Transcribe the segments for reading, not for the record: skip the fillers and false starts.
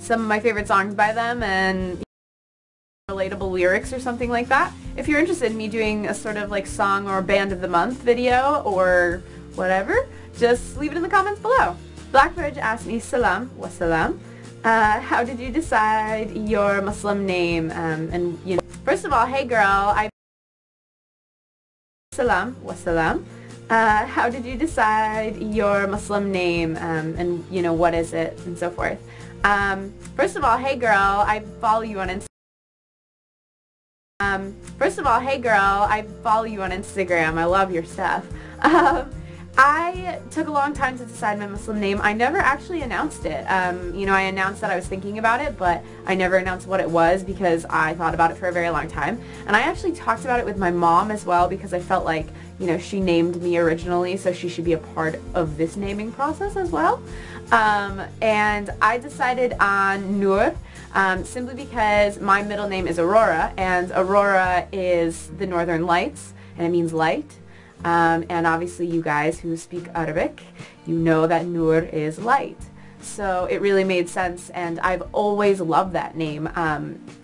some of my favorite songs by them and relatable lyrics or something like that. If you're interested in me doing a sort of like song or band of the month video or whatever, just leave it in the comments below. Blackbridge asked me, salam, wa salam. How did you decide your Muslim name? And you know, first of all, hey girl, salam wa salam. How did you decide your Muslim name? And you know, what is it, and so forth. First of all, hey girl, I follow you on Instagram. I love your stuff. I took a long time to decide my Muslim name. I never actually announced it. You know, I announced that I was thinking about it, but I never announced what it was because I thought about it for a very long time. And I actually talked about it with my mom as well because I felt like, you know, she named me originally, so she should be a part of this naming process as well. And I decided on Noor simply because my middle name is Aurora, and Aurora is the Northern Lights, and it means light. And obviously you guys who speak Arabic, you know that Noor is light. So it really made sense, and I've always loved that name.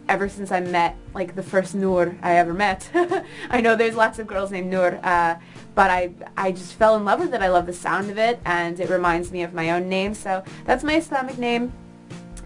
Ever since I met, like, the first Noor I ever met. I know there's lots of girls named Noor, but I just fell in love with it. I love the sound of it, and it reminds me of my own name, so that's my Islamic name.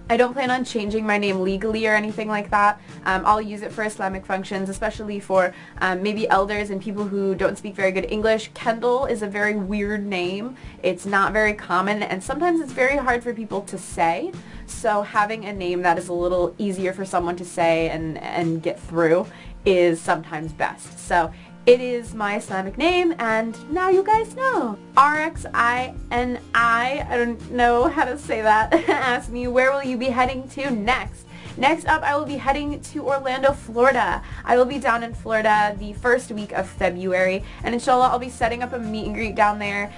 I don't plan on changing my name legally or anything like that. I'll use it for Islamic functions, especially for maybe elders and people who don't speak very good English. Kendall is a very weird name. It's not very common, and sometimes it's very hard for people to say. So having a name that is a little easier for someone to say and get through is sometimes best. So it is my Islamic name, and now you guys know. RXINI, I don't know how to say that, asked me, where will you be heading to next? Next up, I will be heading to Orlando, Florida. I will be down in Florida the first week of February, and inshallah I'll be setting up a meet and greet down there.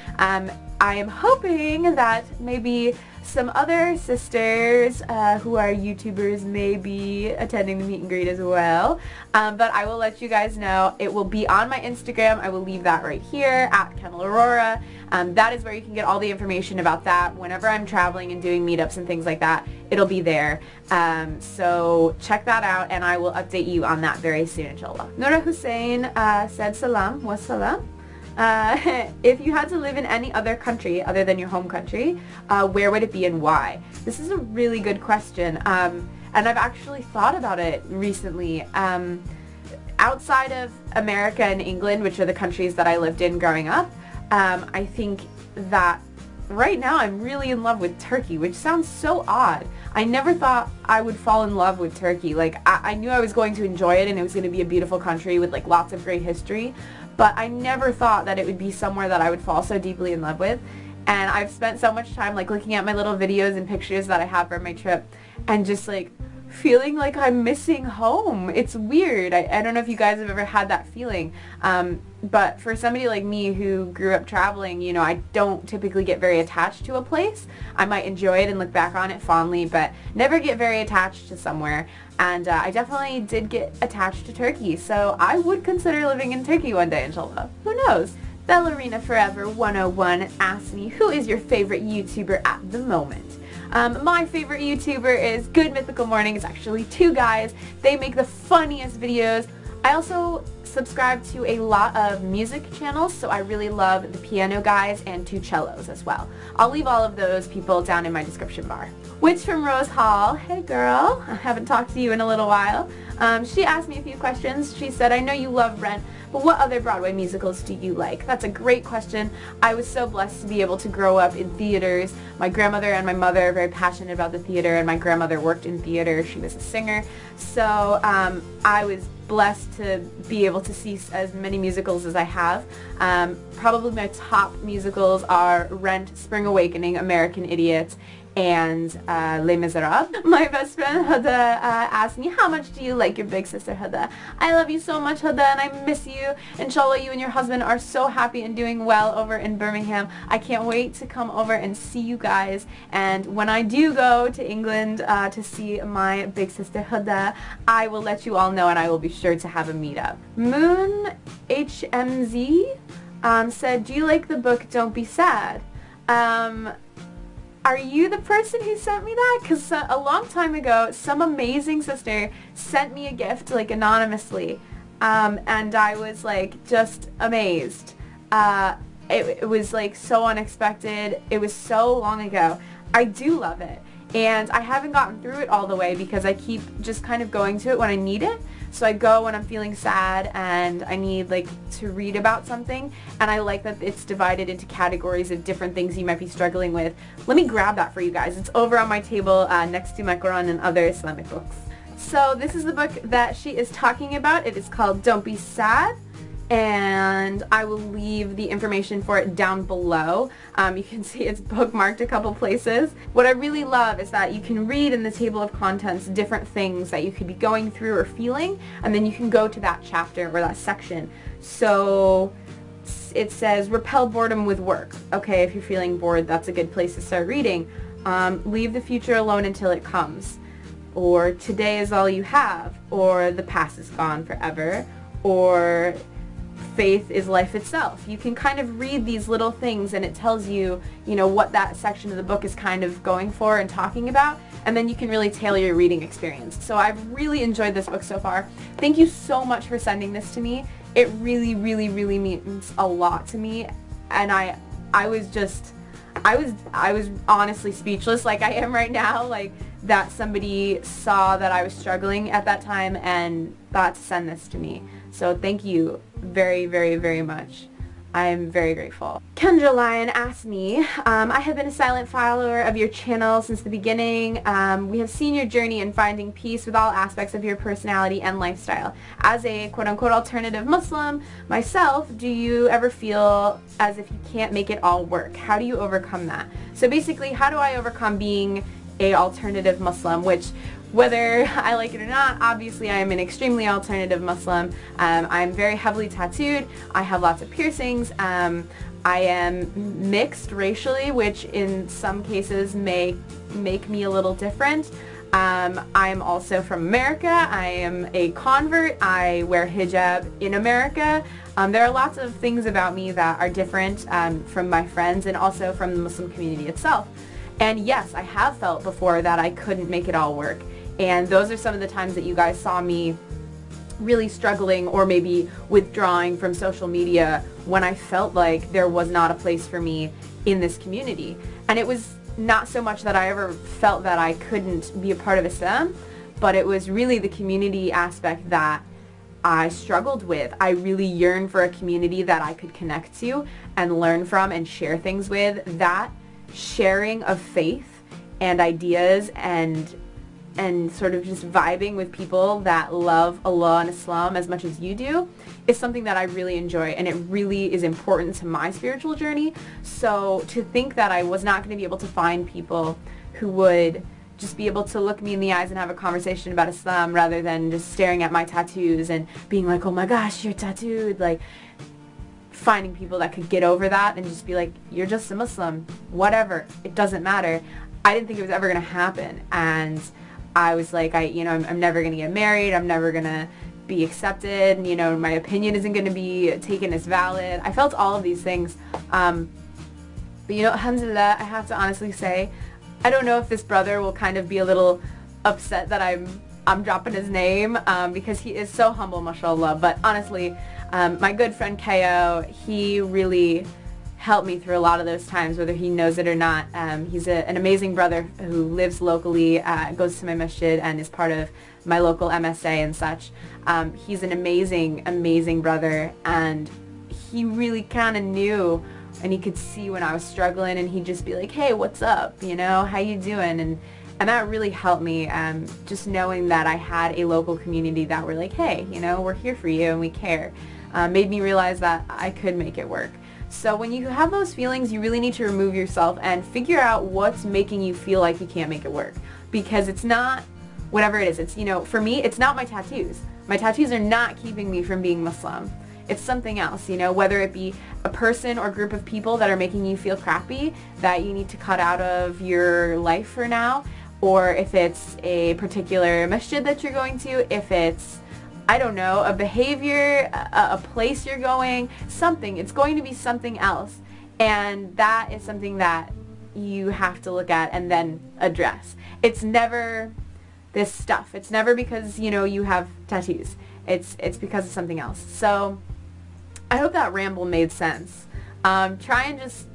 I am hoping that maybe some other sisters who are YouTubers may be attending the meet and greet as well. But I will let you guys know. It will be on my Instagram. I will leave that right here, at Kendall Aurora. That is where you can get all the information about that. Whenever I'm traveling and doing meetups and things like that, it'll be there. So check that out, and I will update you on that very soon, inshallah. Noura Hussein said salam wa salam. If you had to live in any other country other than your home country, where would it be and why? This is a really good question, and I've actually thought about it recently. Outside of America and England, which are the countries that I lived in growing up, I think that right now I'm really in love with Turkey, which sounds so odd. I never thought I would fall in love with Turkey. Like, I knew I was going to enjoy it and it was going to be a beautiful country with like lots of great history, but I never thought that it would be somewhere that I would fall so deeply in love with. And I've spent so much time like looking at my little videos and pictures that I have for my trip and just like feeling like I'm missing home. It's weird. I don't know if you guys have ever had that feeling. But for somebody like me who grew up traveling, you know, I don't typically get very attached to a place. I might enjoy it and look back on it fondly, but never get very attached to somewhere. And I definitely did get attached to Turkey, so I would consider living in Turkey one day, inshallah. Who knows? Ballerina Forever 101 asked me, who is your favorite YouTuber at the moment? My favorite YouTuber is Good Mythical Morning. It's actually two guys. They make the funniest videos. I also subscribe to a lot of music channels, so I really love the Piano Guys and Two Cellos as well. I'll leave all of those people down in my description bar. Witch from Rose Hall, hey girl, I haven't talked to you in a little while. She asked me a few questions. She said, I know you love Rent, but what other Broadway musicals do you like? That's a great question. I was so blessed to be able to grow up in theaters. My grandmother and my mother are very passionate about the theater, and my grandmother worked in theater. She was a singer. So I was blessed to be able to see as many musicals as I have. Probably my top musicals are Rent, Spring Awakening, American Idiot, and Les Miserables. My best friend Huda asked me, how much do you like your big sister Huda? I love you so much, Huda, and I miss you. Inshallah, you and your husband are so happy and doing well over in Birmingham. I can't wait to come over and see you guys. And when I do go to England to see my big sister Huda, I will let you all know, and I will be sure to have a meetup. Moon HMZ said, do you like the book Don't Be Sad? are you the person who sent me that? Because a long time ago, some amazing sister sent me a gift, like, anonymously, and I was, like, just amazed. It was, like, so unexpected. It was so long ago. I do love it, and I haven't gotten through it all the way because I keep just kind of going to it when I need it. So I go when I'm feeling sad and I need, like, to read about something, and I like that it's divided into categories of different things you might be struggling with. Let me grab that for you guys. It's over on my table next to my Quran and other Islamic books. So this is the book that she is talking about. It is called Don't Be Sad, and I will leave the information for it down below. You can see it's bookmarked a couple places. What I really love is that you can read in the table of contents different things that you could be going through or feeling, and then you can go to that chapter or that section. So it says repel boredom with work. Okay, if you're feeling bored, that's a good place to start reading. Leave the future alone until it comes, or today is all you have, or the past is gone forever, or faith is life itself. You can kind of read these little things and it tells you, you know, what that section of the book is kind of going for and talking about, and then you can really tailor your reading experience. So I've really enjoyed this book so far. Thank you so much for sending this to me. It really, really, really means a lot to me, and I was honestly speechless, like I am right now, like that somebody saw that I was struggling at that time and thought to send this to me. So thank you very, very, very much. I'm very grateful. Kendra Lyon asked me, I have been a silent follower of your channel since the beginning. We have seen your journey in finding peace with all aspects of your personality and lifestyle. As a quote-unquote alternative Muslim myself, do you ever feel as if you can't make it all work? How do you overcome that? So basically, how do I overcome being a alternative Muslim, which, whether I like it or not, obviously I am an extremely alternative Muslim. I'm very heavily tattooed. I have lots of piercings. I am mixed racially, which in some cases may make me a little different. I'm also from America. I am a convert. I wear hijab in America. There are lots of things about me that are different from my friends and also from the Muslim community itself. And yes, I have felt before that I couldn't make it all work. And those are some of the times that you guys saw me really struggling or maybe withdrawing from social media when I felt like there was not a place for me in this community. And it was not so much that I ever felt that I couldn't be a part of Islam, but it was really the community aspect that I struggled with. I really yearned for a community that I could connect to and learn from and share things with. That sharing of faith and ideas and sort of just vibing with people that love Allah and Islam as much as you do is something that I really enjoy, and it really is important to my spiritual journey. So to think that I was not going to be able to find people who would just be able to look me in the eyes and have a conversation about Islam rather than just staring at my tattoos and being like, oh my gosh, you're tattooed, like finding people that could get over that and just be like, you're just a Muslim, whatever, it doesn't matter. I didn't think it was ever going to happen, and I was like, I'm never going to get married, I'm never going to be accepted, my opinion isn't going to be taken as valid. I felt all of these things, but alhamdulillah, I have to honestly say, I don't know if this brother will kind of be a little upset that I'm dropping his name, because he is so humble, mashallah, but honestly, my good friend Ko, he really helped me through a lot of those times, whether he knows it or not. He's an amazing brother who lives locally, goes to my masjid, and is part of my local MSA and such. He's an amazing, amazing brother, and he really kind of knew, and he could see when I was struggling, and he'd just be like, hey, what's up, how you doing? And that really helped me, just knowing that I had a local community that were like, hey, we're here for you and we care, made me realize that I could make it work. So when you have those feelings, you really need to remove yourself and figure out what's making you feel like you can't make it work. Because it's not whatever it is. It's, for me, it's not my tattoos. My tattoos are not keeping me from being Muslim. It's something else, whether it be a person or group of people that are making you feel crappy that you need to cut out of your life for now, or if it's a particular masjid that you're going to, if it's, I don't know, a behavior, a place you're going, something. It's going to be something else. And that is something that, you have to look at and then address. It's never this stuff. It's never because, you know, you have tattoos. It's because of something else. So I hope that ramble made sense. Try and just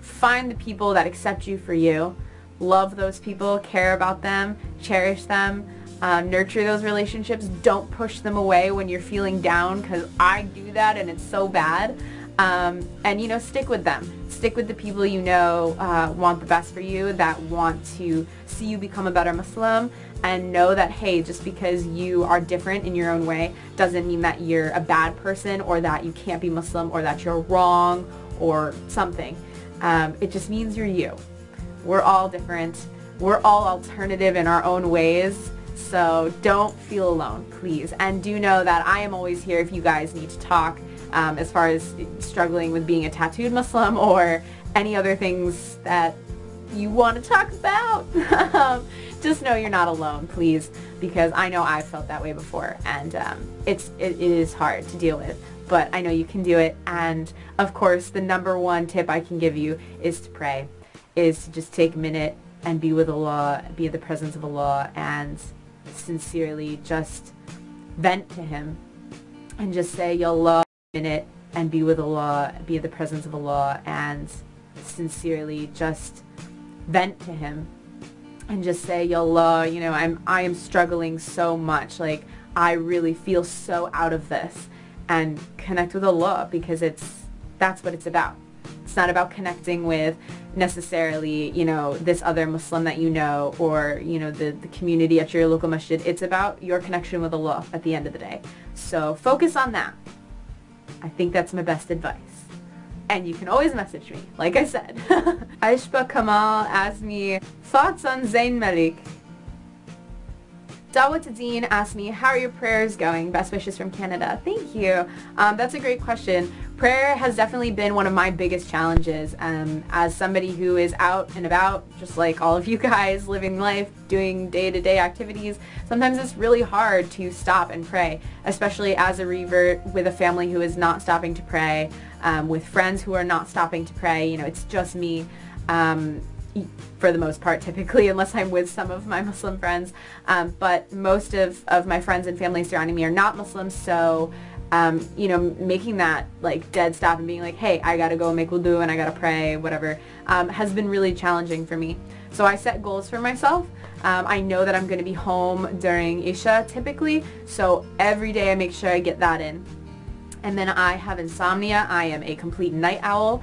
find the people that accept you for you. Love those people, care about them, cherish them, nurture those relationships. Don't push them away when you're feeling down, because I do that and it's so bad. And, you know, stick with them. Stick with the people you know want the best for you, that want to see you become a better Muslim, and know that, hey, just because you are different in your own way doesn't mean that you're a bad person, or that you can't be Muslim, or that you're wrong, or something. It just means you're you. We're all different. We're all alternative in our own ways. So don't feel alone, please. And do know that I am always here if you guys need to talk, as far as struggling with being a tattooed Muslim or any other things that you want to talk about. Just know you're not alone, please, because I know I've felt that way before, and it is hard to deal with, but I know you can do it. And of course, the number one tip I can give you is to pray, is to just take a minute and be with Allah, be in the presence of Allah, and sincerely just vent to Him and just say, Ya Allah, minute, and be with Allah, be in the presence of Allah, and sincerely just vent to Him and just say, Ya Allah, you know, I am struggling so much, like I really feel so out of this, and connect with Allah, because that's what it's about. It's not about connecting with necessarily, you know, this other Muslim that you know, or, you know, the community at your local masjid. It's about your connection with Allah at the end of the day. So focus on that. I think that's my best advice. And you can always message me, like I said. Aishba Kamal asked me, thoughts on Zayn Malik? Dawat asked me, how are your prayers going? Best wishes from Canada. Thank you. That's a great question. Prayer has definitely been one of my biggest challenges. As somebody who is out and about, just like all of you guys, living life, doing day-to-day activities, sometimes it's really hard to stop and pray, especially as a revert with a family who is not stopping to pray, with friends who are not stopping to pray. You know, it's just me. For the most part, typically, unless I'm with some of my Muslim friends. But most of my friends and family surrounding me are not Muslims, so, you know, making that, like, dead stop and being like, hey, I gotta go make wudu and I gotta pray, whatever, has been really challenging for me. So I set goals for myself. I know that I'm gonna be home during Isha, typically, so every day I make sure I get that in. And then I have insomnia. I am a complete night owl.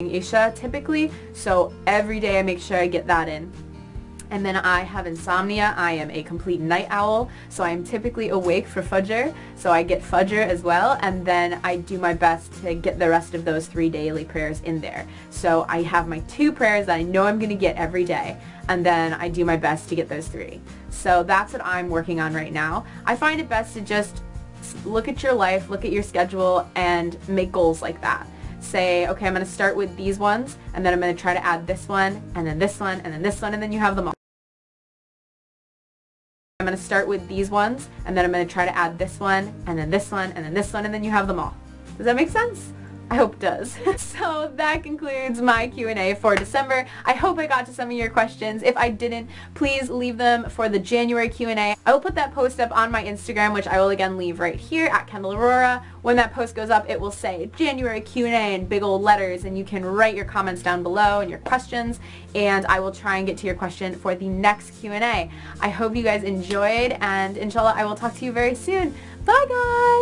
Isha typically, so every day I make sure I get that in. And then I have insomnia. I am a complete night owl, so I am typically awake for Fajr, so I get Fajr as well, and then I do my best to get the rest of those 3 daily prayers in there. So I have my 2 prayers that I know I'm going to get every day, and then I do my best to get those 3. So that's what I'm working on right now. I find it best to just look at your life, look at your schedule, and make goals like that. Say, okay, I'm going to start with these ones, and then I'm going to try to add this one, and then this one, and then this one, and then you have them all. I'm going to start with these ones, and then I'm going to try to add this one, and then this one, and then this one, and then you have them all. Does that make sense? I hope it does. So that concludes my Q&A for December. I hope I got to some of your questions. If I didn't, please leave them for the January Q&A. I will put that post up on my Instagram, which I will again leave right here at Kendall Aurora. When that post goes up, it will say January Q&A in big old letters, and you can write your comments down below and your questions, and I will try and get to your question for the next Q&A. I hope you guys enjoyed, and inshallah I will talk to you very soon. Bye guys!